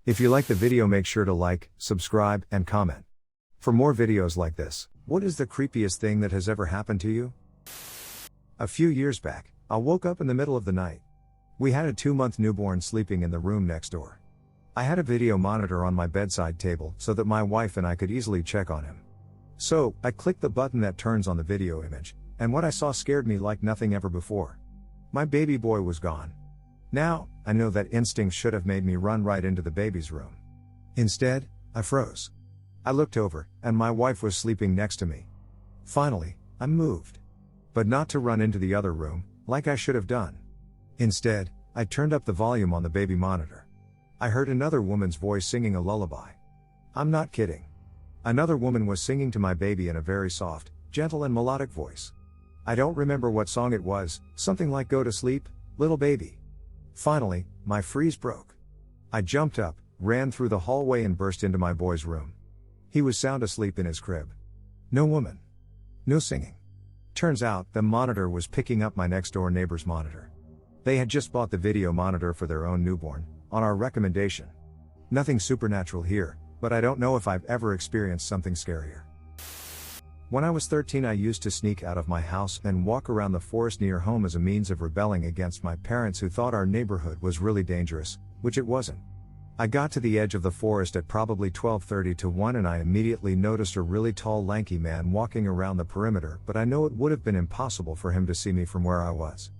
If you like the video, make sure to like, subscribe, and comment. For more videos like this. What is the creepiest thing that has ever happened to you? A few years back, I woke up in the middle of the night. We had a 2-month newborn sleeping in the room next door. I had a video monitor on my bedside table so that my wife and I could easily check on him. So, I clicked the button that turns on the video image, and what I saw scared me like nothing ever before. My baby boy was gone. Now, I know that instinct should have made me run right into the baby's room. Instead, I froze. I looked over, and my wife was sleeping next to me. Finally, I moved. But not to run into the other room, like I should have done. Instead, I turned up the volume on the baby monitor. I heard another woman's voice singing a lullaby. I'm not kidding. Another woman was singing to my baby in a very soft, gentle and melodic voice. I don't remember what song it was, something like "Go to sleep, little baby." Finally, my freeze broke. I jumped up, ran through the hallway and burst into my boy's room. He was sound asleep in his crib. No woman. No singing. Turns out, the monitor was picking up my next door neighbor's monitor. They had just bought the video monitor for their own newborn, on our recommendation. Nothing supernatural here, but I don't know if I've ever experienced something scarier. When I was 13, I used to sneak out of my house and walk around the forest near home as a means of rebelling against my parents who thought our neighborhood was really dangerous, which it wasn't. I got to the edge of the forest at probably 12:30 to 1 and I immediately noticed a really tall lanky man walking around the perimeter, but I know it would have been impossible for him to see me from where I was.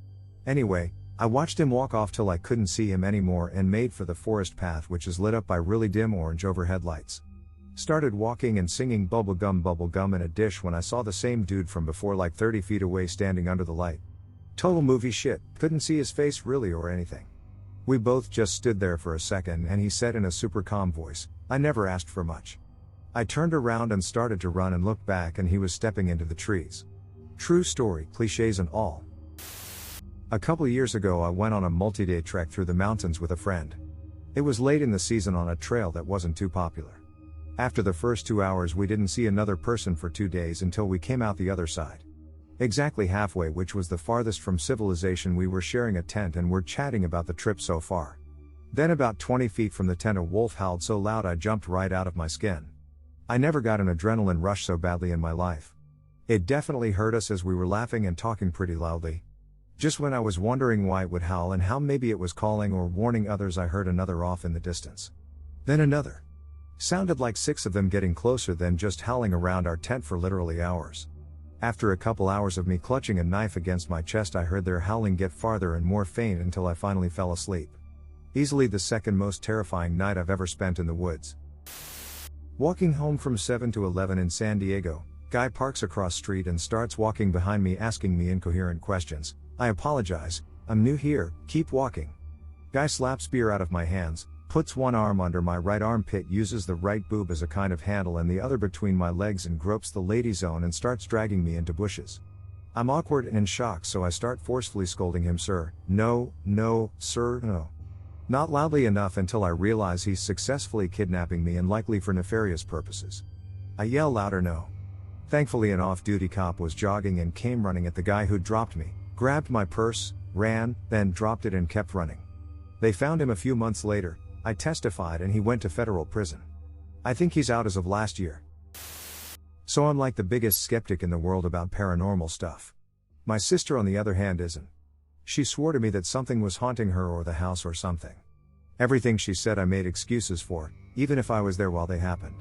Anyway, I watched him walk off till I couldn't see him anymore and made for the forest path, which is lit up by really dim orange overhead lights. Started walking and singing bubblegum in a dish when I saw the same dude from before like 30 feet away standing under the light. Total movie shit, couldn't see his face really or anything. We both just stood there for a second and he said in a super calm voice, "I never asked for much." I turned around and started to run and looked back and he was stepping into the trees. True story, cliches and all. A couple years ago I went on a multi-day trek through the mountains with a friend. It was late in the season on a trail that wasn't too popular. After the first 2 hours we didn't see another person for 2 days until we came out the other side. Exactly halfway, which was the farthest from civilization, we were sharing a tent and were chatting about the trip so far. Then about 20 feet from the tent a wolf howled so loud I jumped right out of my skin. I never got an adrenaline rush so badly in my life. It definitely hurt us as we were laughing and talking pretty loudly. Just when I was wondering why it would howl and how maybe it was calling or warning others, I heard another off in the distance. Then another. Sounded like 6 of them getting closer, then just howling around our tent for literally hours. After a couple hours of me clutching a knife against my chest, I heard their howling get farther and more faint until I finally fell asleep. Easily the second most terrifying night I've ever spent in the woods. Walking home from 7 to 11 in San Diego, guy parks across street and starts walking behind me asking me incoherent questions. I apologize, I'm new here, keep walking. Guy slaps beer out of my hands, puts one arm under my right armpit, uses the right boob as a kind of handle and the other between my legs and gropes the lady zone and starts dragging me into bushes. I'm awkward and in shock, so I start forcefully scolding him, "Sir, no, sir, no." Not loudly enough until I realize he's successfully kidnapping me and likely for nefarious purposes. I yell louder, "No." Thankfully an off-duty cop was jogging and came running at the guy who dropped me, grabbed my purse, ran, then dropped it and kept running. They found him a few months later. I testified and he went to federal prison. I think he's out as of last year. So I'm like the biggest skeptic in the world about paranormal stuff. My sister on the other hand isn't. She swore to me that something was haunting her or the house or something. Everything she said I made excuses for, even if I was there while they happened.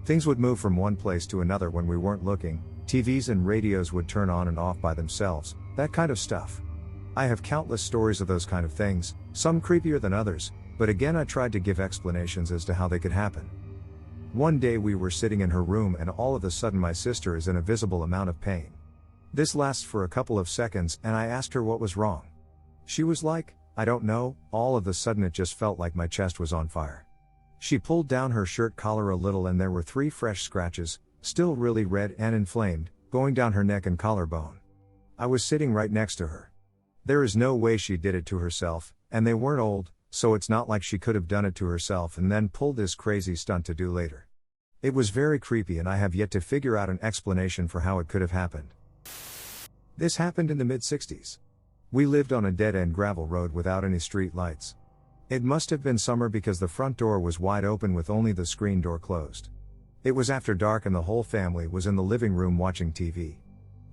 Things would move from one place to another when we weren't looking, TVs and radios would turn on and off by themselves, that kind of stuff. I have countless stories of those kind of things, some creepier than others, but again I tried to give explanations as to how they could happen. One day we were sitting in her room and all of a sudden my sister is in a visible amount of pain. This lasts for a couple of seconds and I asked her what was wrong. She was like, "I don't know," all of a sudden it just felt like my chest was on fire. She pulled down her shirt collar a little and there were 3 fresh scratches, still really red and inflamed, going down her neck and collarbone. I was sitting right next to her. There is no way she did it to herself, and they weren't old, so it's not like she could have done it to herself and then pulled this crazy stunt to do later. It was very creepy and I have yet to figure out an explanation for how it could have happened. This happened in the mid-60s. We lived on a dead-end gravel road without any street lights. It must have been summer because the front door was wide open with only the screen door closed. It was after dark and the whole family was in the living room watching TV.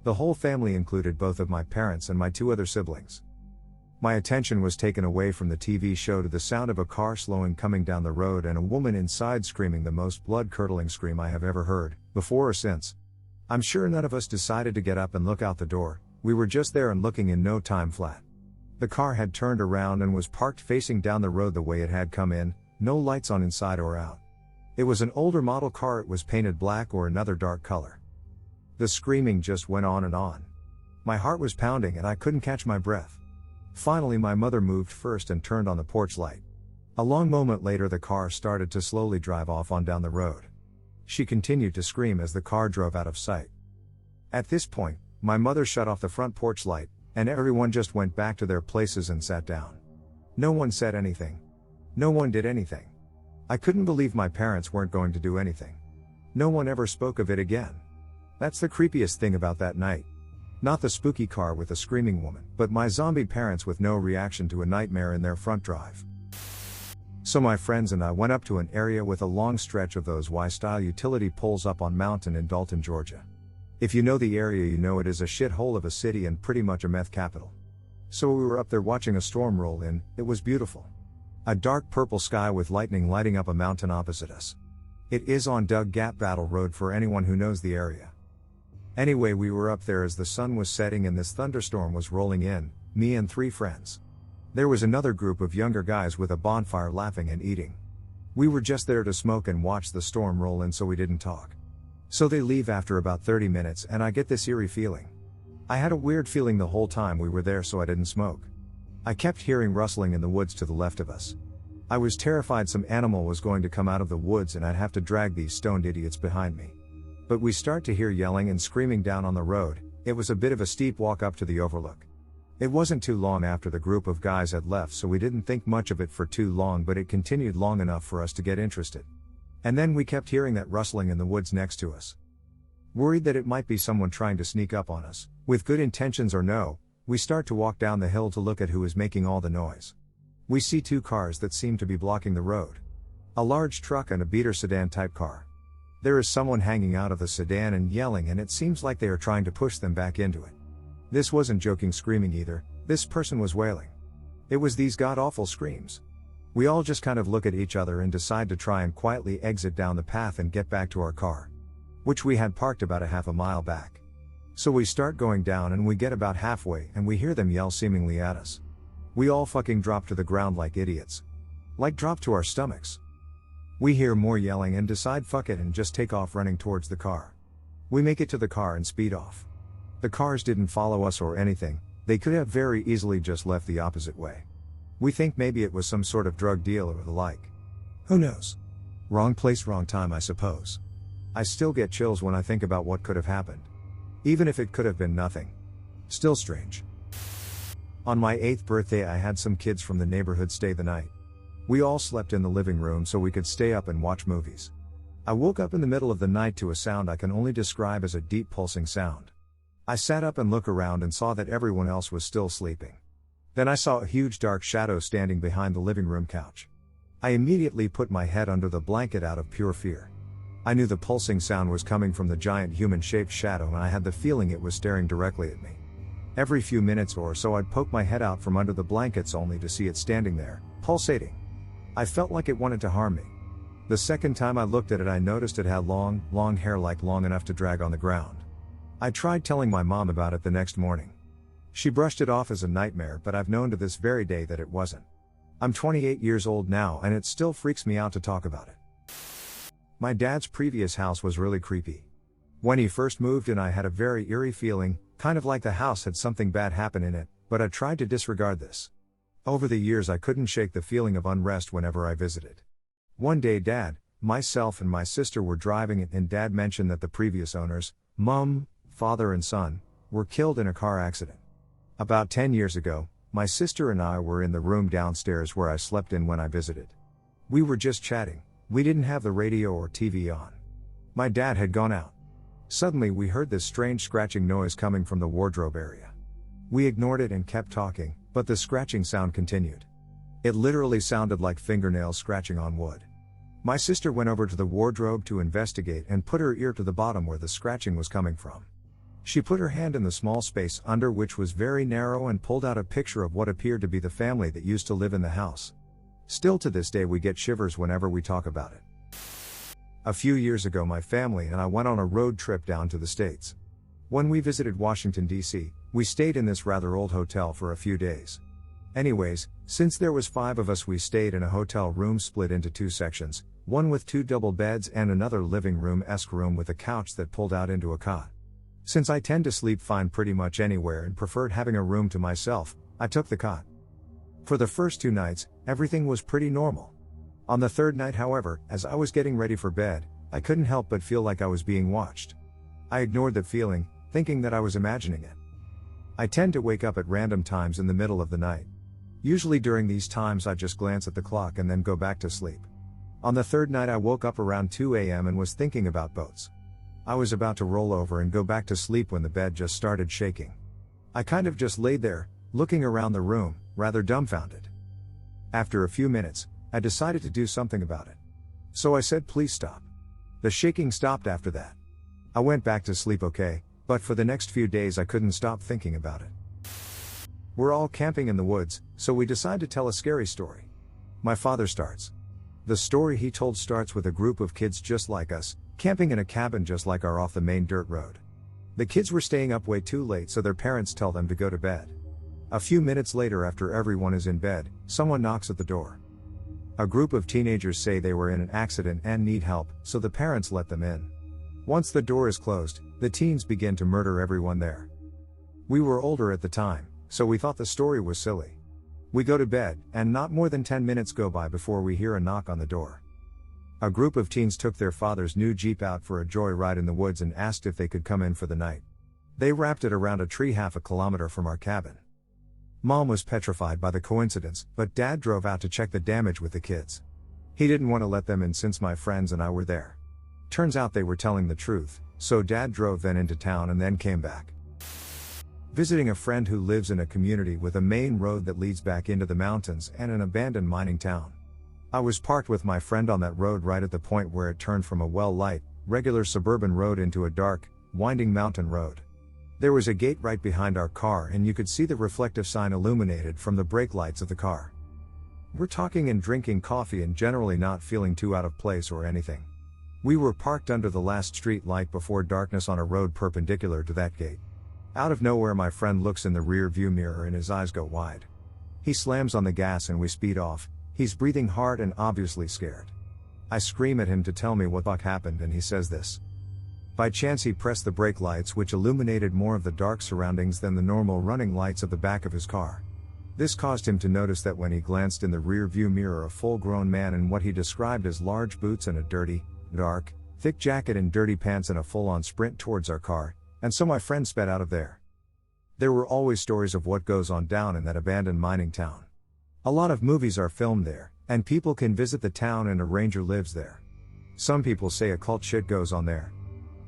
The whole family included both of my parents and my 2 other siblings. My attention was taken away from the TV show to the sound of a car slowing coming down the road and a woman inside screaming the most blood-curdling scream I have ever heard, before or since. I'm sure none of us decided to get up and look out the door, we were just there and looking in no time flat. The car had turned around and was parked facing down the road the way it had come in, no lights on inside or out. It was an older model car, it was painted black or another dark color. The screaming just went on and on. My heart was pounding and I couldn't catch my breath. Finally my mother moved first and turned on the porch light. A long moment later the car started to slowly drive off on down the road. She continued to scream as the car drove out of sight. At this point, my mother shut off the front porch light, and everyone just went back to their places and sat down. No one said anything. No one did anything. I couldn't believe my parents weren't going to do anything. No one ever spoke of it again. That's the creepiest thing about that night. Not the spooky car with a screaming woman, but my zombie parents with no reaction to a nightmare in their front drive. So my friends and I went up to an area with a long stretch of those Y-style utility poles up on mountain in Dalton, Georgia. If you know the area you know it is a shithole of a city and pretty much a meth capital. So we were up there watching a storm roll in, it was beautiful. A dark purple sky with lightning lighting up a mountain opposite us. It is on Doug Gap Battle Road for anyone who knows the area. Anyway, we were up there as the sun was setting and this thunderstorm was rolling in, me and 3 friends. There was another group of younger guys with a bonfire laughing and eating. We were just there to smoke and watch the storm roll in so we didn't talk. So they leave after about 30 minutes and I get this eerie feeling. I had a weird feeling the whole time we were there so I didn't smoke. I kept hearing rustling in the woods to the left of us. I was terrified some animal was going to come out of the woods and I'd have to drag these stoned idiots behind me. But we start to hear yelling and screaming down on the road. It was a bit of a steep walk up to the overlook. It wasn't too long after the group of guys had left so we didn't think much of it for too long, but it continued long enough for us to get interested. And then we kept hearing that rustling in the woods next to us. Worried that it might be someone trying to sneak up on us, with good intentions or no, we start to walk down the hill to look at who is making all the noise. We see 2 cars that seem to be blocking the road. A large truck and a beater sedan type car. There is someone hanging out of the sedan and yelling, and it seems like they are trying to push them back into it. This wasn't joking screaming either, this person was wailing. It was these god-awful screams. We all just kind of look at each other and decide to try and quietly exit down the path and get back to our car, which we had parked about a half a mile back. So we start going down and we get about halfway and we hear them yell seemingly at us. We all fucking drop to the ground like idiots. Like drop to our stomachs. We hear more yelling and decide fuck it and just take off running towards the car. We make it to the car and speed off. The cars didn't follow us or anything, they could have very easily just left the opposite way. We think maybe it was some sort of drug deal or the like. Who knows? Wrong place, wrong time, I suppose. I still get chills when I think about what could have happened. Even if it could have been nothing. Still strange. On my 8th birthday I had some kids from the neighborhood stay the night. We all slept in the living room so we could stay up and watch movies. I woke up in the middle of the night to a sound I can only describe as a deep pulsing sound. I sat up and looked around and saw that everyone else was still sleeping. Then I saw a huge dark shadow standing behind the living room couch. I immediately put my head under the blanket out of pure fear. I knew the pulsing sound was coming from the giant human-shaped shadow and I had the feeling it was staring directly at me. Every few minutes or so I'd poke my head out from under the blankets only to see it standing there, pulsating. I felt like it wanted to harm me. The second time I looked at it I noticed it had long hair, like long enough to drag on the ground. I tried telling my mom about it the next morning. She brushed it off as a nightmare, but I've known to this very day that it wasn't. I'm 28 years old now and it still freaks me out to talk about it. My dad's previous house was really creepy. When he first moved in I had a very eerie feeling, kind of like the house had something bad happen in it, but I tried to disregard this. Over the years I couldn't shake the feeling of unrest whenever I visited. One day Dad, myself and my sister were driving and Dad mentioned that the previous owners, Mom, father and son, were killed in a car accident. About 10 years ago, my sister and I were in the room downstairs where I slept in when I visited. We were just chatting, we didn't have the radio or TV on. My dad had gone out. Suddenly we heard this strange scratching noise coming from the wardrobe area. We ignored it and kept talking, but the scratching sound continued. It literally sounded like fingernails scratching on wood. My sister went over to the wardrobe to investigate and put her ear to the bottom where the scratching was coming from. She put her hand in the small space under, which was very narrow, and pulled out a picture of what appeared to be the family that used to live in the house. Still to this day we get shivers whenever we talk about it. A few years ago my family and I went on a road trip down to the States. When we visited Washington, D.C., we stayed in this rather old hotel for a few days. Anyways, since there was 5 of us, we stayed in a hotel room split into 2 sections, one with 2 double beds and another living room-esque room with a couch that pulled out into a cot. Since I tend to sleep fine pretty much anywhere and preferred having a room to myself, I took the cot. For the first 2 nights, everything was pretty normal. On the 3rd night, however, as I was getting ready for bed, I couldn't help but feel like I was being watched. I ignored the feeling, thinking that I was imagining it. I tend to wake up at random times in the middle of the night. Usually during these times I just glance at the clock and then go back to sleep. On the 3rd night I woke up around 2 a.m. and was thinking about boats. I was about to roll over and go back to sleep when the bed just started shaking. I kind of just laid there, looking around the room, rather dumbfounded. After a few minutes, I decided to do something about it. So I said, "Please stop." The shaking stopped after that. I went back to sleep okay, but for the next few days I couldn't stop thinking about it. We're all camping in the woods, so we decide to tell a scary story. My father starts. The story he told starts with a group of kids just like us, camping in a cabin just like our off the main dirt road. The kids were staying up way too late, so their parents tell them to go to bed. A few minutes later, after everyone is in bed, someone knocks at the door. A group of teenagers say they were in an accident and need help, so the parents let them in. Once the door is closed, the teens begin to murder everyone there. We were older at the time, so we thought the story was silly. We go to bed, and not more than 10 minutes go by before we hear a knock on the door. A group of teens took their father's new Jeep out for a joyride in the woods and asked if they could come in for the night. They wrapped it around a tree half a kilometer from our cabin. Mom was petrified by the coincidence, but Dad drove out to check the damage with the kids. He didn't want to let them in since my friends and I were there. Turns out they were telling the truth, so Dad drove then into town and then came back. Visiting a friend who lives in a community with a main road that leads back into the mountains and an abandoned mining town. I was parked with my friend on that road right at the point where it turned from a well-lit, regular suburban road into a dark, winding mountain road. There was a gate right behind our car and you could see the reflective sign illuminated from the brake lights of the car. We're talking and drinking coffee and generally not feeling too out of place or anything. We were parked under the last street light before darkness on a road perpendicular to that gate. Out of nowhere my friend looks in the rear view mirror and his eyes go wide. He slams on the gas and we speed off. He's breathing hard and obviously scared. I scream at him to tell me what the fuck happened and he says this. By chance he pressed the brake lights, which illuminated more of the dark surroundings than the normal running lights of the back of his car. This caused him to notice that when he glanced in the rear view mirror, a full-grown man in what he described as large boots and a dirty, dark, thick jacket and dirty pants and a full-on sprint towards our car, and so my friend sped out of there. There were always stories of what goes on down in that abandoned mining town. A lot of movies are filmed there, and people can visit the town and a ranger lives there. Some people say occult shit goes on there.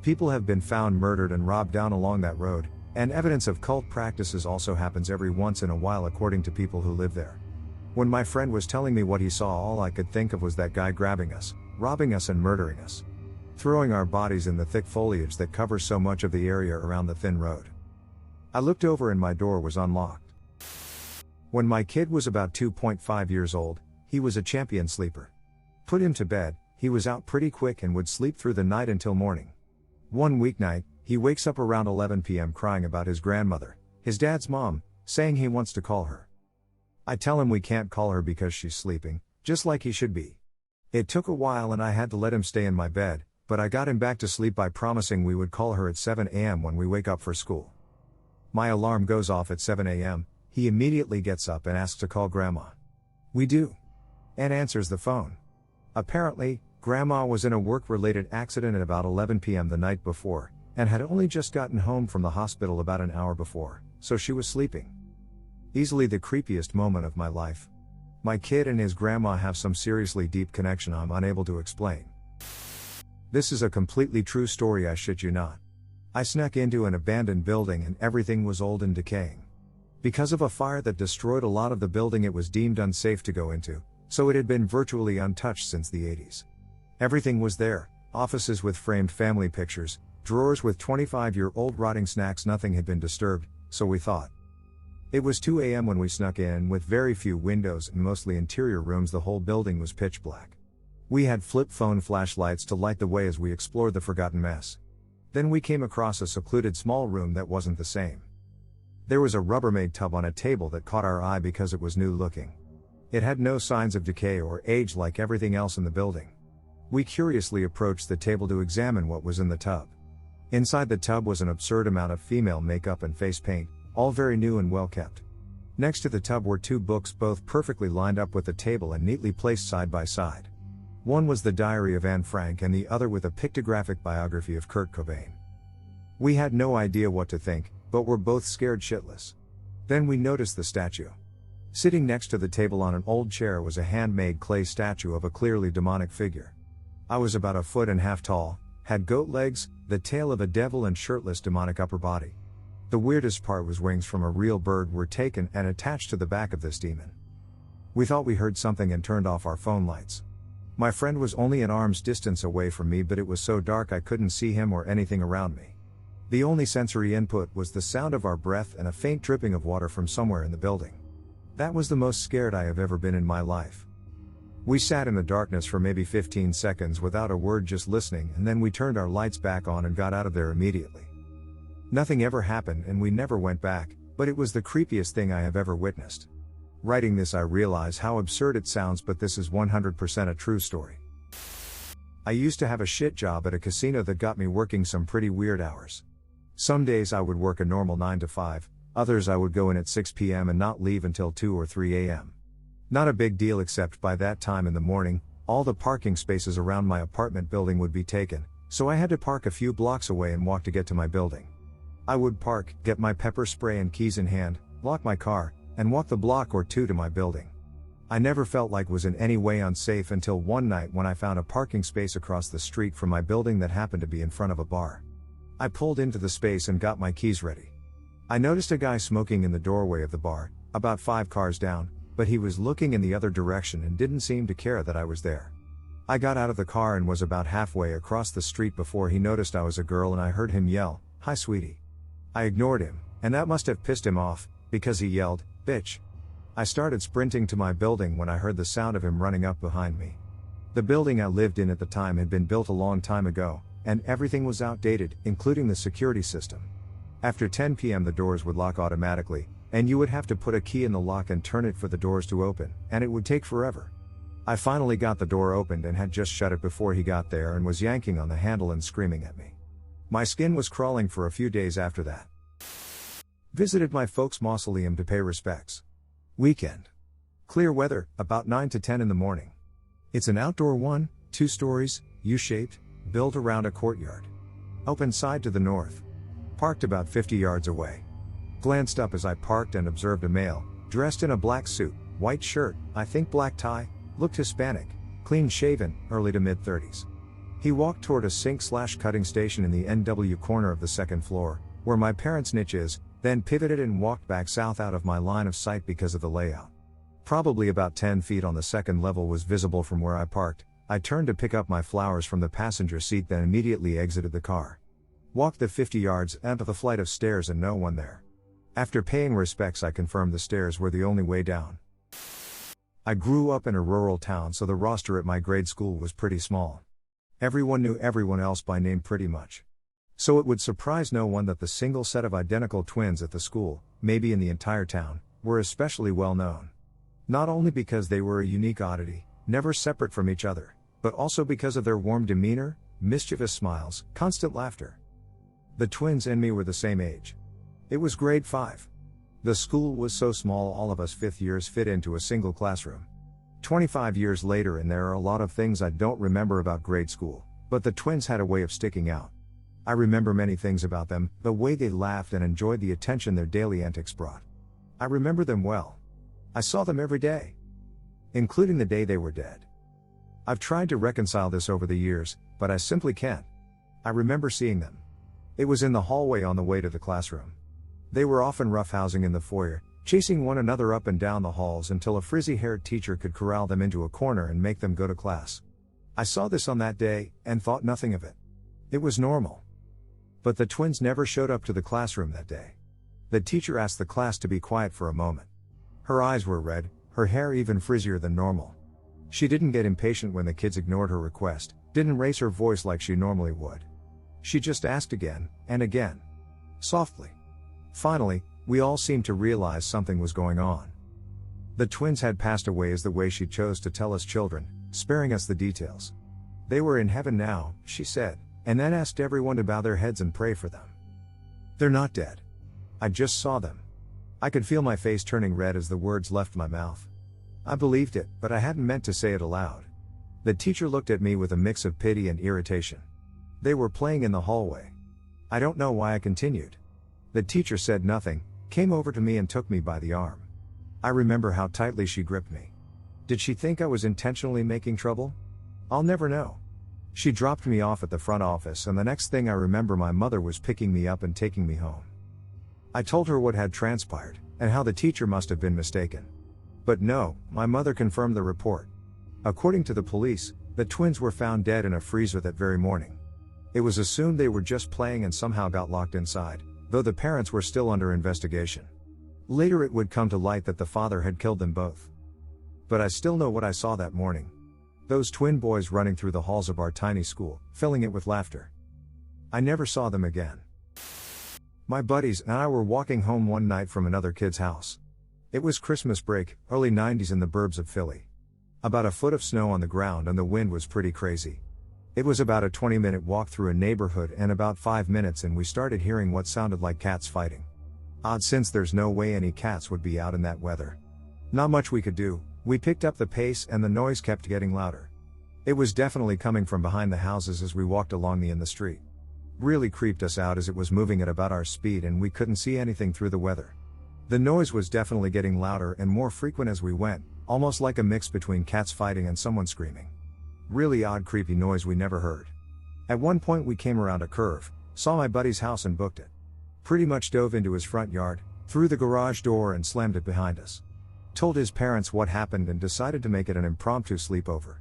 People have been found murdered and robbed down along that road, and evidence of cult practices also happens every once in a while according to people who live there. When my friend was telling me what he saw, all I could think of was that guy grabbing us, robbing us and murdering us. Throwing our bodies in the thick foliage that covers so much of the area around the thin road. I looked over and my door was unlocked. When my kid was about 2.5 years old, he was a champion sleeper. Put him to bed, he was out pretty quick and would sleep through the night until morning. One weeknight, he wakes up around 11 p.m. crying about his grandmother, his dad's mom, saying he wants to call her. I tell him we can't call her because she's sleeping, just like he should be. It took a while and I had to let him stay in my bed, but I got him back to sleep by promising we would call her at 7 a.m. when we wake up for school. My alarm goes off at 7 a.m., he immediately gets up and asks to call Grandma. We do. And answers the phone. Apparently, Grandma was in a work-related accident at about 11 p.m. the night before, and had only just gotten home from the hospital about an hour before, so she was sleeping. Easily the creepiest moment of my life. My kid and his grandma have some seriously deep connection I'm unable to explain. This is a completely true story, I shit you not. I snuck into an abandoned building and everything was old and decaying. Because of a fire that destroyed a lot of the building, it was deemed unsafe to go into, so it had been virtually untouched since the 80s. Everything was there, offices with framed family pictures, drawers with 25-year-old rotting snacks. Nothing had been disturbed, so we thought. It was 2 a.m. when we snuck in. With very few windows and mostly interior rooms, the whole building was pitch black. We had flip phone flashlights to light the way as we explored the forgotten mess. Then we came across a secluded small room that wasn't the same. There was a Rubbermaid tub on a table that caught our eye because it was new looking. It had no signs of decay or age like everything else in the building. We curiously approached the table to examine what was in the tub. Inside the tub was an absurd amount of female makeup and face paint, all very new and well kept. Next to the tub were 2 books, both perfectly lined up with the table and neatly placed side by side. One was the Diary of Anne Frank and the other with a pictographic biography of Kurt Cobain. We had no idea what to think, but were both scared shitless. Then we noticed the statue. Sitting next to the table on an old chair was a handmade clay statue of a clearly demonic figure. I was about 1.5 feet tall, had goat legs, the tail of a devil and shirtless demonic upper body. The weirdest part was wings from a real bird were taken and attached to the back of this demon. We thought we heard something and turned off our phone lights. My friend was only an arm's distance away from me, but it was so dark I couldn't see him or anything around me. The only sensory input was the sound of our breath and a faint dripping of water from somewhere in the building. That was the most scared I have ever been in my life. We sat in the darkness for maybe 15 seconds without a word, just listening, and then we turned our lights back on and got out of there immediately. Nothing ever happened and we never went back, but it was the creepiest thing I have ever witnessed. Writing this, I realize how absurd it sounds, but this is 100% a true story. I used to have a shit job at a casino that got me working some pretty weird hours. Some days I would work a normal 9 to 5, others I would go in at 6 p.m. and not leave until 2 or 3 a.m. Not a big deal, except by that time in the morning, all the parking spaces around my apartment building would be taken, so I had to park a few blocks away and walk to get to my building. I would park, get my pepper spray and keys in hand, lock my car, and walk the block or 2 to my building. I never felt like was in any way unsafe until one night when I found a parking space across the street from my building that happened to be in front of a bar. I pulled into the space and got my keys ready. I noticed a guy smoking in the doorway of the bar, about 5 cars down, but he was looking in the other direction and didn't seem to care that I was there. I got out of the car and was about halfway across the street before he noticed I was a girl, and I heard him yell, "Hi, sweetie." I ignored him, and that must have pissed him off, because he yelled, "Bitch." I started sprinting to my building when I heard the sound of him running up behind me. The building I lived in at the time had been built a long time ago, and everything was outdated, including the security system. After 10 p.m. the doors would lock automatically, and you would have to put a key in the lock and turn it for the doors to open, and it would take forever. I finally got the door opened and had just shut it before he got there and was yanking on the handle and screaming at me. My skin was crawling for a few days after that. Visited my folks' mausoleum to pay respects. Weekend. Clear weather, about 9 to 10 in the morning. It's an outdoor 1-2 stories, U-shaped, built around a courtyard. Open side to the north. Parked about 50 yards away. Glanced up as I parked and observed a male, dressed in a black suit, white shirt, I think black tie, looked Hispanic, clean shaven, early to mid-30s. He walked toward a sink/cutting station in the NW corner of the second floor, where my parents' niche is, then pivoted and walked back south out of my line of sight because of the layout. Probably about 10 feet on the second level was visible from where I parked. I turned to pick up my flowers from the passenger seat, then immediately exited the car. Walked the 50 yards and up the flight of stairs and no one there. After paying respects, I confirmed the stairs were the only way down. I grew up in a rural town, so the roster at my grade school was pretty small. Everyone knew everyone else by name pretty much. So it would surprise no one that the single set of identical twins at the school, maybe in the entire town, were especially well known. Not only because they were a unique oddity, never separate from each other, but also because of their warm demeanor, mischievous smiles, constant laughter. The twins and me were the same age. It was grade 5. The school was so small all of us fifth years fit into a single classroom. 25 years later, and there are a lot of things I don't remember about grade school, but the twins had a way of sticking out. I remember many things about them, the way they laughed and enjoyed the attention their daily antics brought. I remember them well. I saw them every day, including the day they were dead. I've tried to reconcile this over the years, but I simply can't. I remember seeing them. It was in the hallway on the way to the classroom. They were often roughhousing in the foyer, chasing one another up and down the halls until a frizzy-haired teacher could corral them into a corner and make them go to class. I saw this on that day, and thought nothing of it. It was normal. But the twins never showed up to the classroom that day. The teacher asked the class to be quiet for a moment. Her eyes were red, her hair even frizzier than normal. She didn't get impatient when the kids ignored her request, didn't raise her voice like she normally would. She just asked again, and again. Softly. Finally, we all seemed to realize something was going on. The twins had passed away as the way she chose to tell us children, sparing us the details. They were in heaven now, she said, and then asked everyone to bow their heads and pray for them. They're not dead. I just saw them. I could feel my face turning red as the words left my mouth. I believed it, but I hadn't meant to say it aloud. The teacher looked at me with a mix of pity and irritation. They were playing in the hallway. I don't know why I continued. The teacher said nothing, came over to me and took me by the arm. I remember how tightly she gripped me. Did she think I was intentionally making trouble? I'll never know. She dropped me off at the front office, and the next thing I remember, my mother was picking me up and taking me home. I told her what had transpired, and how the teacher must have been mistaken. But no, my mother confirmed the report. According to the police, the twins were found dead in a freezer that very morning. It was assumed they were just playing and somehow got locked inside, though the parents were still under investigation. Later it would come to light that the father had killed them both. But I still know what I saw that morning. Those twin boys running through the halls of our tiny school, filling it with laughter. I never saw them again. My buddies and I were walking home one night from another kid's house. It was Christmas break, early 90s in the burbs of Philly. About a foot of snow on the ground and the wind was pretty crazy. It was about a 20-minute walk through a neighborhood, and about 5 minutes in we started hearing what sounded like cats fighting. Odd, since there's no way any cats would be out in that weather. Not much we could do. We picked up the pace and the noise kept getting louder. It was definitely coming from behind the houses as we walked along the street. Really creeped us out as it was moving at about our speed and we couldn't see anything through the weather. The noise was definitely getting louder and more frequent as we went, almost like a mix between cats fighting and someone screaming. Really odd, creepy noise we never heard. At one point we came around a curve, saw my buddy's house and booked it. Pretty much dove into his front yard, through the garage door and slammed it behind us. Told his parents what happened and decided to make it an impromptu sleepover.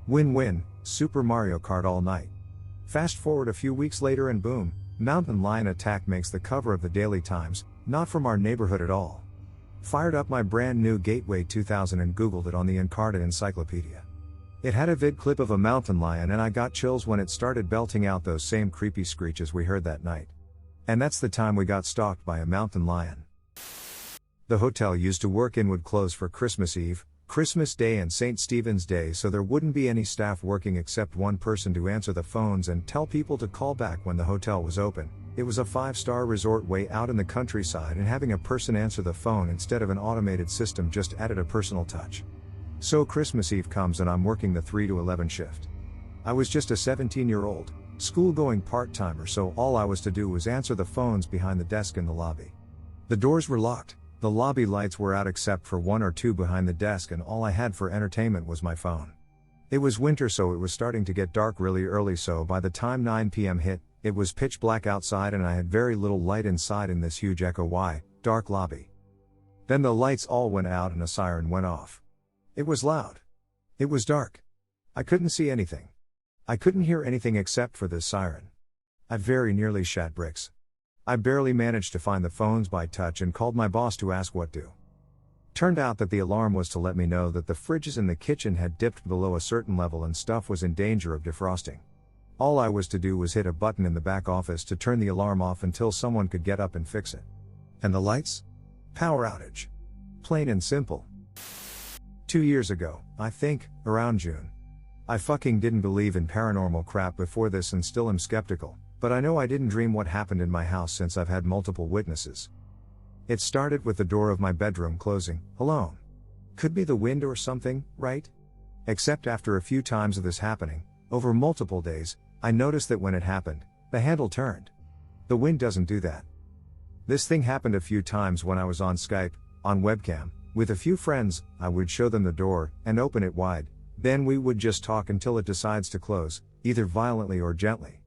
Win-win, Super Mario Kart all night. Fast forward a few weeks later and boom, mountain lion attack makes the cover of the Daily Times, not from our neighborhood at all. Fired up my brand new Gateway 2000 and googled it on the Encarta Encyclopedia. It had a vid clip of a mountain lion and I got chills when it started belting out those same creepy screeches we heard that night. And that's the time we got stalked by a mountain lion. The hotel used to work in would close for Christmas Eve, Christmas Day and St. Stephen's Day, so there wouldn't be any staff working except one person to answer the phones and tell people to call back when the hotel was open. It was a 5-star resort way out in the countryside, and having a person answer the phone instead of an automated system just added a personal touch. So Christmas Eve comes and I'm working the 3 to 11 shift. I was just a 17-year-old, school-going part-timer, so all I was to do was answer the phones behind the desk in the lobby. The doors were locked, the lobby lights were out except for one or two behind the desk, and all I had for entertainment was my phone. It was winter, so it was starting to get dark really early, so by the time 9 p.m. hit, it was pitch black outside and I had very little light inside in this huge dark lobby. Then the lights all went out and a siren went off. It was loud. It was dark. I couldn't see anything. I couldn't hear anything except for this siren. I very nearly shat bricks. I barely managed to find the phones by touch and called my boss to ask what to. Turned out that the alarm was to let me know that the fridges in the kitchen had dipped below a certain level and stuff was in danger of defrosting. All I was to do was hit a button in the back office to turn the alarm off until someone could get up and fix it. And the lights? Power outage. Plain and simple. 2 years ago, I think, around June. I fucking didn't believe in paranormal crap before this and still am skeptical, but I know I didn't dream what happened in my house since I've had multiple witnesses. It started with the door of my bedroom closing, alone. Could be the wind or something, right? Except after a few times of this happening, over multiple days, I noticed that when it happened, the handle turned. The wind doesn't do that. This thing happened a few times when I was on Skype, on webcam, with a few friends. I would show them the door, and open it wide, then we would just talk until it decides to close, either violently or gently.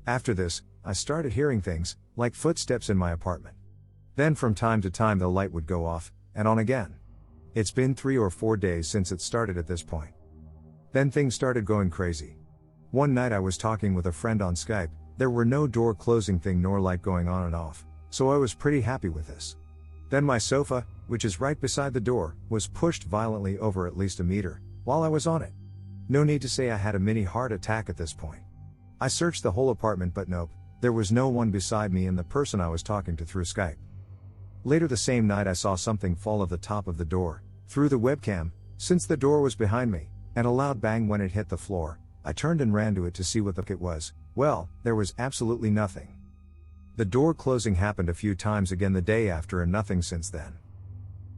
After this, I started hearing things, like footsteps in my apartment. Then from time to time the light would go off, and on again. It's been 3 or 4 days since it started at this point. Then things started going crazy. One night I was talking with a friend on Skype, there were no door closing thing nor light going on and off, so I was pretty happy with this. Then my sofa, which is right beside the door, was pushed violently over at least a meter, while I was on it. No need to say I had a mini heart attack at this point. I searched the whole apartment but nope, there was no one beside me and the person I was talking to through Skype. Later the same night I saw something fall off the top of the door, through the webcam, since the door was behind me, and a loud bang when it hit the floor. I turned and ran to it to see what the fuck it was. Well, there was absolutely nothing. The door closing happened a few times again the day after and nothing since then.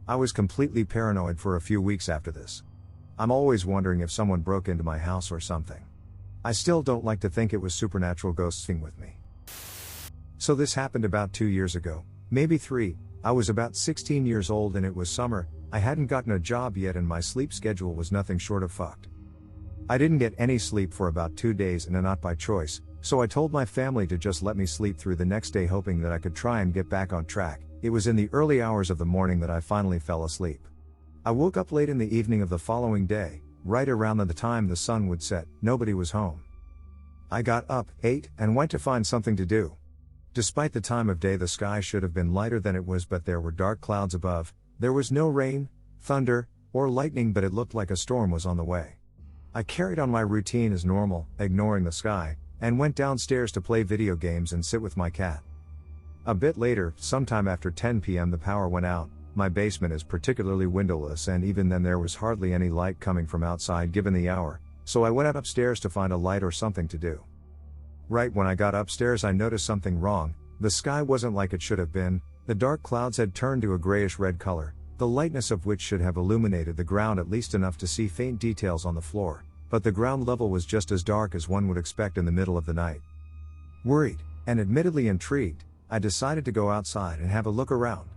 I was completely paranoid for a few weeks after this. I'm always wondering if someone broke into my house or something. I still don't like to think it was supernatural ghosts fucking with me. So this happened about 2 years ago, maybe 3. I was about 16 years old and it was summer. I hadn't gotten a job yet and my sleep schedule was nothing short of fucked. I didn't get any sleep for about 2 days and not by choice, so I told my family to just let me sleep through the next day hoping that I could try and get back on track. It was in the early hours of the morning that I finally fell asleep. I woke up late in the evening of the following day, right around the time the sun would set. Nobody was home. I got up, ate, and went to find something to do. Despite the time of day the sky should have been lighter than it was but there were dark clouds above. There was no rain, thunder, or lightning but it looked like a storm was on the way. I carried on my routine as normal, ignoring the sky, and went downstairs to play video games and sit with my cat. A bit later, sometime after 10 p.m. the power went out. My basement is particularly windowless and even then there was hardly any light coming from outside given the hour, so I went out upstairs to find a light or something to do. Right when I got upstairs I noticed something wrong. The sky wasn't like it should have been. The dark clouds had turned to a grayish-red color, the lightness of which should have illuminated the ground at least enough to see faint details on the floor, but the ground level was just as dark as one would expect in the middle of the night. Worried, and admittedly intrigued, I decided to go outside and have a look around.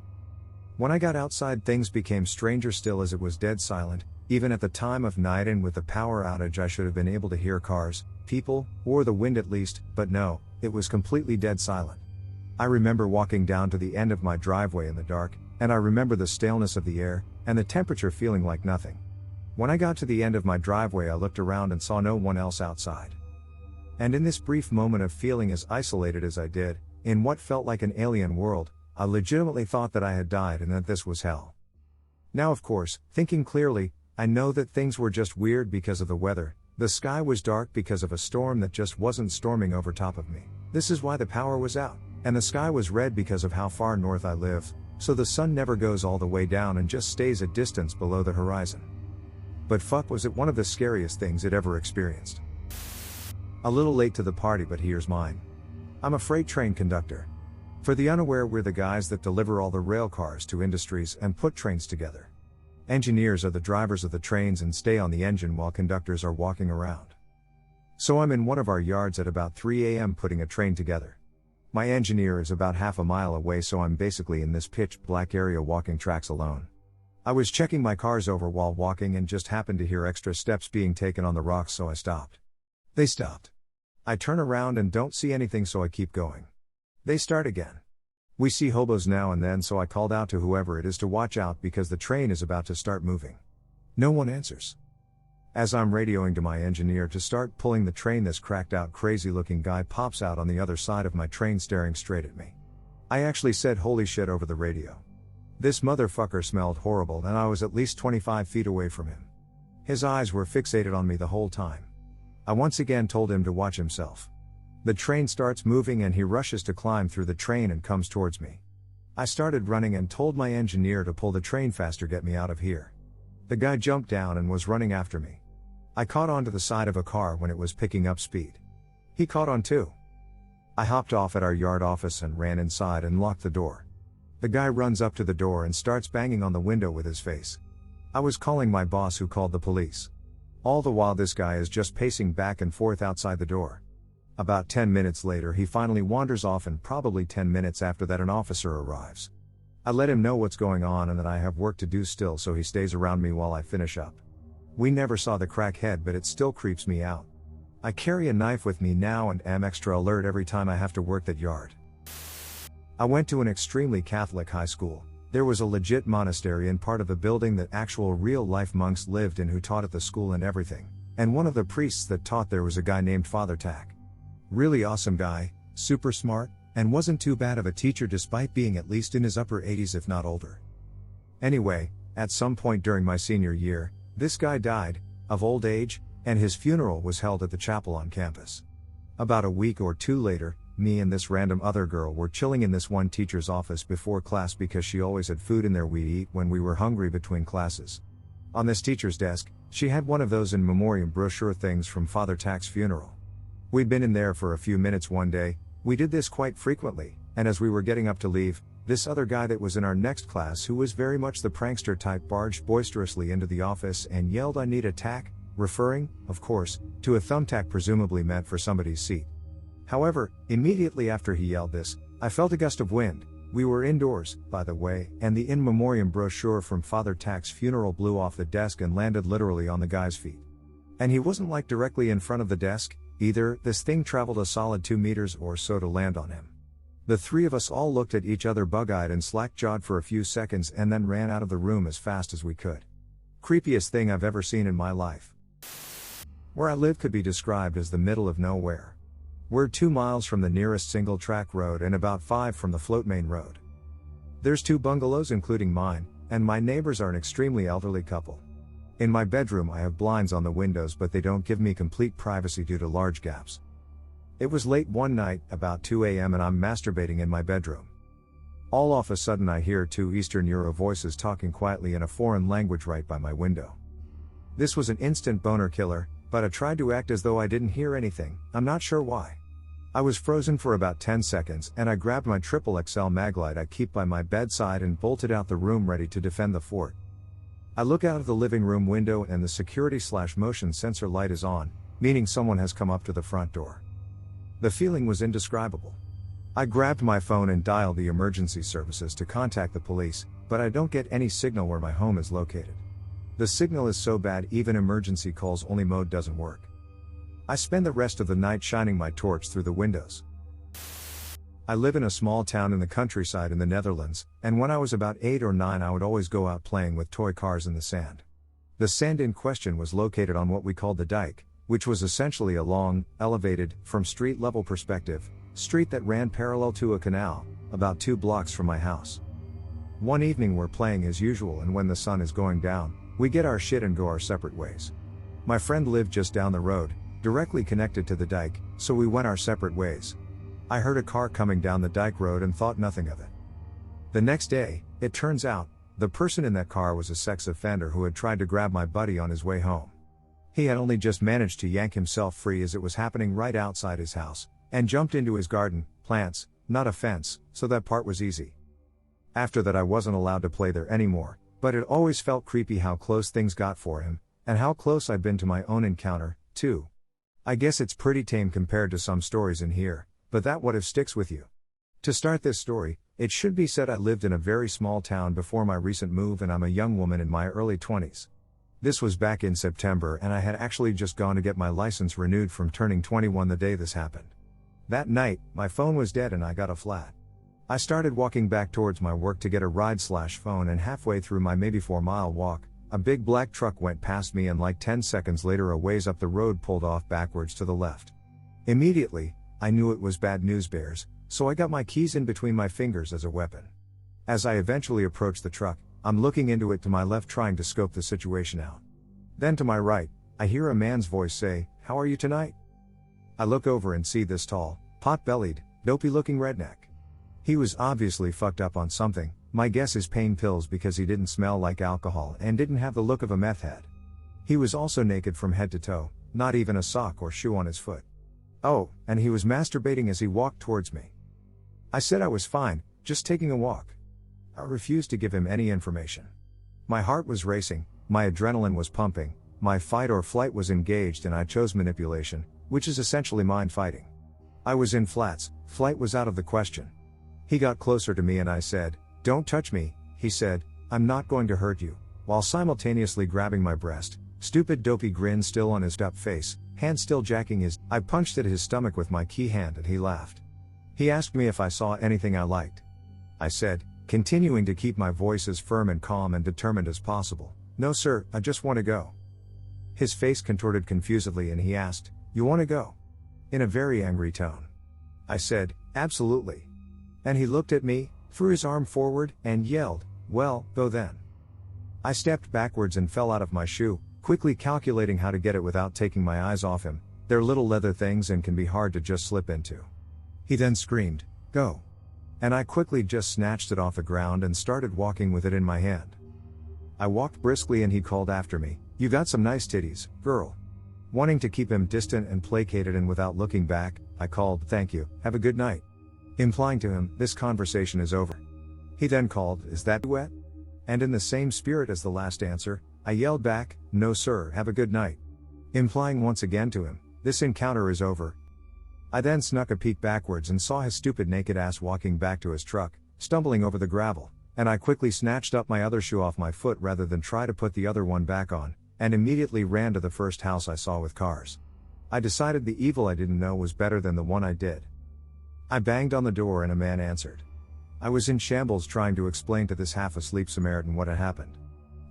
When I got outside things became stranger still as it was dead silent. Even at the time of night and with the power outage I should have been able to hear cars, people, or the wind at least, but no, it was completely dead silent. I remember walking down to the end of my driveway in the dark, and I remember the staleness of the air, and the temperature feeling like nothing. When I got to the end of my driveway I looked around and saw no one else outside. And in this brief moment of feeling as isolated as I did, in what felt like an alien world, I legitimately thought that I had died and that this was hell. Now of course, thinking clearly, I know that things were just weird because of the weather. The sky was dark because of a storm that just wasn't storming over top of me. This is why the power was out, and the sky was red because of how far north I live, so the sun never goes all the way down and just stays a distance below the horizon. But fuck was it one of the scariest things it ever experienced. A little late to the party but here's mine. I'm a freight train conductor. For the unaware we're the guys that deliver all the rail cars to industries and put trains together. Engineers are the drivers of the trains and stay on the engine while conductors are walking around. So I'm in one of our yards at about 3 a.m. putting a train together. My engineer is about half a mile away so I'm basically in this pitch black area walking tracks alone. I was checking my cars over while walking and just happened to hear extra steps being taken on the rocks so I stopped. They stopped. I turn around and don't see anything so I keep going. They start again. We see hobos now and then so I called out to whoever it is to watch out because the train is about to start moving. No one answers. As I'm radioing to my engineer to start pulling the train this cracked out crazy looking guy pops out on the other side of my train staring straight at me. I actually said holy shit over the radio. This motherfucker smelled horrible and I was at least 25 feet away from him. His eyes were fixated on me the whole time. I once again told him to watch himself. The train starts moving and he rushes to climb through the train and comes towards me. I started running and told my engineer to pull the train faster, get me out of here. The guy jumped down and was running after me. I caught onto the side of a car when it was picking up speed. He caught on too. I hopped off at our yard office and ran inside and locked the door. The guy runs up to the door and starts banging on the window with his face. I was calling my boss who called the police. All the while this guy is just pacing back and forth outside the door. About 10 minutes later he finally wanders off and probably 10 minutes after that an officer arrives. I let him know what's going on and that I have work to do still so he stays around me while I finish up. We never saw the crackhead but it still creeps me out. I carry a knife with me now and am extra alert every time I have to work that yard. I went to an extremely Catholic high school. There was a legit monastery in part of the building that actual real-life monks lived in who taught at the school and everything. And one of the priests that taught there was a guy named Father Tack. Really awesome guy, super smart, and wasn't too bad of a teacher despite being at least in his upper 80s if not older. Anyway, at some point during my senior year, this guy died, of old age, and his funeral was held at the chapel on campus. About a week or two later, me and this random other girl were chilling in this one teacher's office before class because she always had food in there we'd eat when we were hungry between classes. On this teacher's desk, she had one of those in memoriam brochure things from Father Tack's funeral. We'd been in there for a few minutes one day. We did this quite frequently, and as we were getting up to leave, this other guy that was in our next class who was very much the prankster type barged boisterously into the office and yelled, "I need a tack," referring, of course, to a thumbtack presumably meant for somebody's seat. However, immediately after he yelled this, I felt a gust of wind. We were indoors, by the way, and the in memoriam brochure from Father Tack's funeral blew off the desk and landed literally on the guy's feet. And he wasn't like directly in front of the desk, either. This thing traveled a solid 2 meters or so to land on him. The three of us all looked at each other bug-eyed and slack-jawed for a few seconds and then ran out of the room as fast as we could. Creepiest thing I've ever seen in my life. Where I live could be described as the middle of nowhere. We're 2 miles from the nearest single-track road and about 5 from the float main road. There's 2 bungalows including mine, and my neighbors are an extremely elderly couple. In my bedroom I have blinds on the windows but they don't give me complete privacy due to large gaps. It was late one night, about 2 a.m. and I'm masturbating in my bedroom. All of a sudden I hear 2 Eastern Euro voices talking quietly in a foreign language right by my window. This was an instant boner killer, but I tried to act as though I didn't hear anything. I'm not sure why. I was frozen for about 10 seconds and I grabbed my XXL maglite I keep by my bedside and bolted out the room ready to defend the fort. I look out of the living room window and the security/motion sensor light is on, meaning someone has come up to the front door. The feeling was indescribable. I grabbed my phone and dialed the emergency services to contact the police, but I don't get any signal where my home is located. The signal is so bad even emergency calls only mode doesn't work. I spend the rest of the night shining my torch through the windows. I live in a small town in the countryside in the Netherlands, and when I was about 8 or 9 I would always go out playing with toy cars in the sand. The sand in question was located on what we called the dike, which was essentially a long, elevated, from street level perspective, street that ran parallel to a canal, about 2 blocks from my house. One evening we're playing as usual and when the sun is going down, we get our shit and go our separate ways. My friend lived just down the road, directly connected to the dike, so we went our separate ways. I heard a car coming down the dike road and thought nothing of it. The next day, it turns out, the person in that car was a sex offender who had tried to grab my buddy on his way home. He had only just managed to yank himself free as it was happening right outside his house, and jumped into his garden, plants, not a fence, so that part was easy. After that I wasn't allowed to play there anymore, but it always felt creepy how close things got for him, and how close I'd been to my own encounter, too. I guess it's pretty tame compared to some stories in here, but that what if sticks with you. To start this story, it should be said I lived in a very small town before my recent move and I'm a young woman in my early 20s. This was back in September and I had actually just gone to get my license renewed from turning 21 the day this happened. That night, my phone was dead and I got a flat. I started walking back towards my work to get a ride/phone and halfway through my maybe 4-mile walk, a big black truck went past me and like 10 seconds later a ways up the road pulled off backwards to the left. Immediately, I knew it was bad news bears, so I got my keys in between my fingers as a weapon. As I eventually approach the truck, I'm looking into it to my left trying to scope the situation out. Then to my right, I hear a man's voice say, "How are you tonight?" I look over and see this tall, pot-bellied, dopey-looking redneck. He was obviously fucked up on something, my guess is pain pills because he didn't smell like alcohol and didn't have the look of a meth head. He was also naked from head to toe, not even a sock or shoe on his foot. Oh, and he was masturbating as he walked towards me. I said I was fine, just taking a walk. I refused to give him any information. My heart was racing, my adrenaline was pumping, my fight or flight was engaged and I chose manipulation, which is essentially mind fighting. I was in flats, flight was out of the question. He got closer to me and I said, "Don't touch me," he said, "I'm not going to hurt you," while simultaneously grabbing my breast, stupid dopey grin still on his up face, hand still jacking his. I punched at his stomach with my key hand and he laughed. He asked me if I saw anything I liked. I said, continuing to keep my voice as firm and calm and determined as possible. "No sir, I just want to go." His face contorted confusedly and he asked, "You want to go?" in a very angry tone. I said, "Absolutely." And he looked at me, threw his arm forward, and yelled, "Well, go then." I stepped backwards and fell out of my shoe, quickly calculating how to get it without taking my eyes off him. They're little leather things and can be hard to just slip into. He then screamed, "Go." And I quickly just snatched it off the ground and started walking with it in my hand. I walked briskly and he called after me, "You got some nice titties, girl." Wanting to keep him distant and placated and without looking back, I called, "Thank you, have a good night," implying to him, this conversation is over. He then called, "Is that wet?" And in the same spirit as the last answer, I yelled back, "No sir, have a good night," implying once again to him, this encounter is over. I then snuck a peek backwards and saw his stupid naked ass walking back to his truck, stumbling over the gravel, and I quickly snatched up my other shoe off my foot rather than try to put the other one back on, and immediately ran to the first house I saw with cars. I decided the evil I didn't know was better than the one I did. I banged on the door and a man answered. I was in shambles trying to explain to this half-asleep Samaritan what had happened.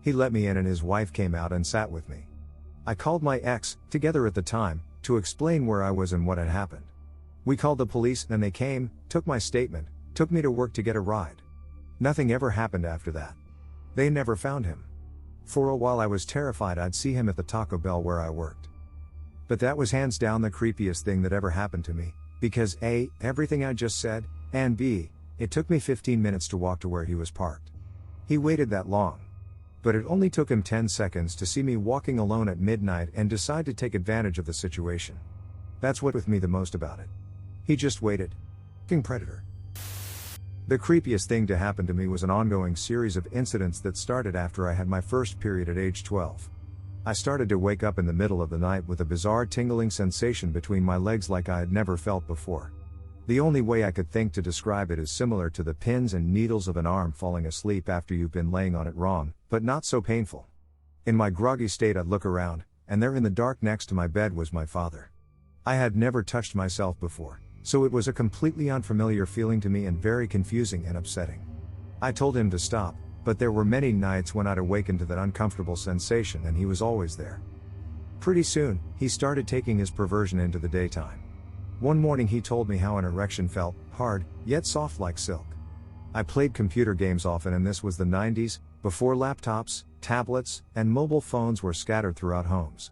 He let me in and his wife came out and sat with me. I called my ex, together at the time, to explain where I was and what had happened. We called the police and they came, took my statement, took me to work to get a ride. Nothing ever happened after that. They never found him. For a while I was terrified I'd see him at the Taco Bell where I worked. But that was hands down the creepiest thing that ever happened to me, because A, everything I just said, and B, it took me 15 minutes to walk to where he was parked. He waited that long. But it only took him 10 seconds to see me walking alone at midnight and decide to take advantage of the situation. That's what with me the most about it. He just waited. King Predator. The creepiest thing to happen to me was an ongoing series of incidents that started after I had my first period at age 12. I started to wake up in the middle of the night with a bizarre tingling sensation between my legs like I had never felt before. The only way I could think to describe it is similar to the pins and needles of an arm falling asleep after you've been laying on it wrong, but not so painful. In my groggy state I'd look around, and there in the dark next to my bed was my father. I had never touched myself before, so it was a completely unfamiliar feeling to me and very confusing and upsetting. I told him to stop, but there were many nights when I'd awaken to that uncomfortable sensation and he was always there. Pretty soon, he started taking his perversion into the daytime. One morning he told me how an erection felt, hard, yet soft like silk. I played computer games often and this was the 90s, before laptops, tablets, and mobile phones were scattered throughout homes.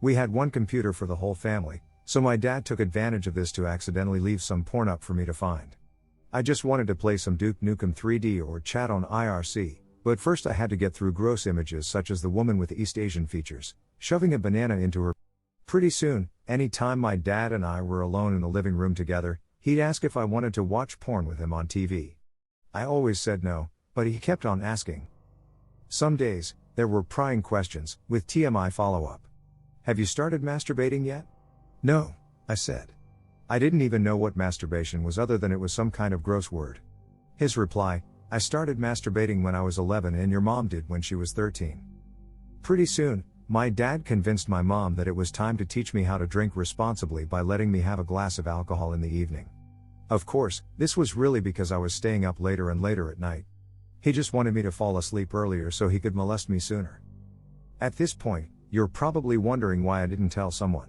We had one computer for the whole family, so my dad took advantage of this to accidentally leave some porn up for me to find. I just wanted to play some Duke Nukem 3D or chat on IRC, but first I had to get through gross images such as the woman with East Asian features, shoving a banana into her. Pretty soon, any time my dad and I were alone in the living room together, he'd ask if I wanted to watch porn with him on TV. I always said no, but he kept on asking. Some days, there were prying questions, with TMI follow-up. "Have you started masturbating yet?" "No," I said. I didn't even know what masturbation was other than it was some kind of gross word. His reply, "I started masturbating when I was 11 and your mom did when she was 13. Pretty soon, my dad convinced my mom that it was time to teach me how to drink responsibly by letting me have a glass of alcohol in the evening. Of course, this was really because I was staying up later and later at night. He just wanted me to fall asleep earlier so he could molest me sooner. At this point, you're probably wondering why I didn't tell someone.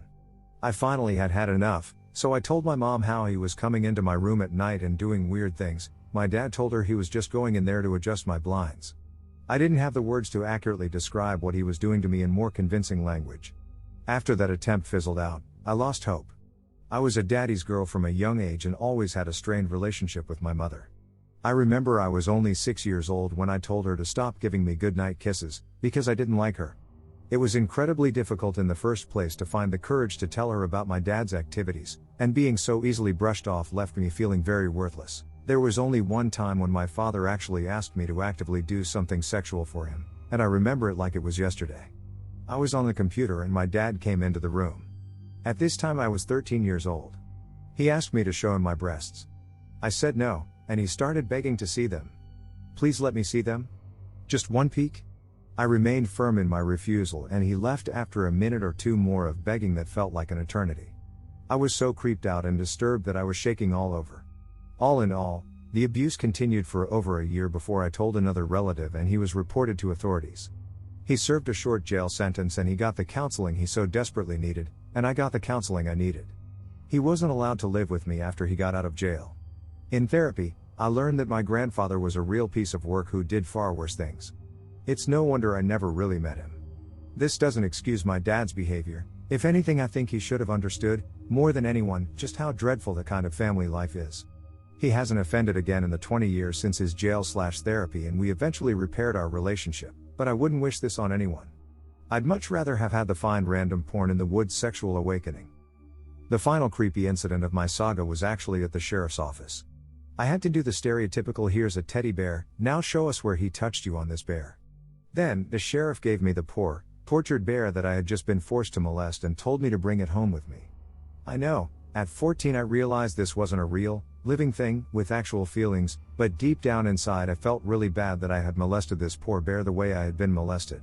I finally had had enough, so I told my mom how he was coming into my room at night and doing weird things. My dad told her he was just going in there to adjust my blinds. I didn't have the words to accurately describe what he was doing to me in more convincing language. After that attempt fizzled out, I lost hope. I was a daddy's girl from a young age and always had a strained relationship with my mother. I remember I was only 6 years old when I told her to stop giving me goodnight kisses, because I didn't like her. It was incredibly difficult in the first place to find the courage to tell her about my dad's activities, and being so easily brushed off left me feeling very worthless. There was only one time when my father actually asked me to actively do something sexual for him, and I remember it like it was yesterday. I was on the computer and my dad came into the room. At this time I was 13 years old. He asked me to show him my breasts. I said no, and he started begging to see them. "Please let me see them? Just one peek?" I remained firm in my refusal and he left after a minute or two more of begging that felt like an eternity. I was so creeped out and disturbed that I was shaking all over. All in all, The abuse continued for over a year before I told another relative and he was reported to authorities. He served a short jail sentence and he got the counseling he so desperately needed, and I got the counseling I needed. He wasn't allowed to live with me after he got out of jail. In therapy, I learned that my grandfather was a real piece of work who did far worse things. It's no wonder I never really met him. This doesn't excuse my dad's behavior. If anything, I think he should have understood, more than anyone, just how dreadful the kind of family life is. He hasn't offended again in the 20 years since his jail/therapy, and we eventually repaired our relationship, but I wouldn't wish this on anyone. I'd much rather have had the find random porn in the woods sexual awakening. The final creepy incident of my saga was actually at the sheriff's office. I had to do the stereotypical "here's a teddy bear, now show us where he touched you on this bear." Then, the sheriff gave me the poor, tortured bear that I had just been forced to molest and told me to bring it home with me. I know, at 14 I realized this wasn't a real, living thing, with actual feelings, but deep down inside I felt really bad that I had molested this poor bear the way I had been molested.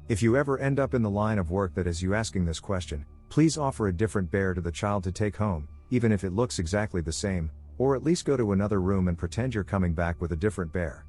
If you ever end up in the line of work that is you asking this question, please offer a different bear to the child to take home, even if it looks exactly the same, or at least go to another room and pretend you're coming back with a different bear.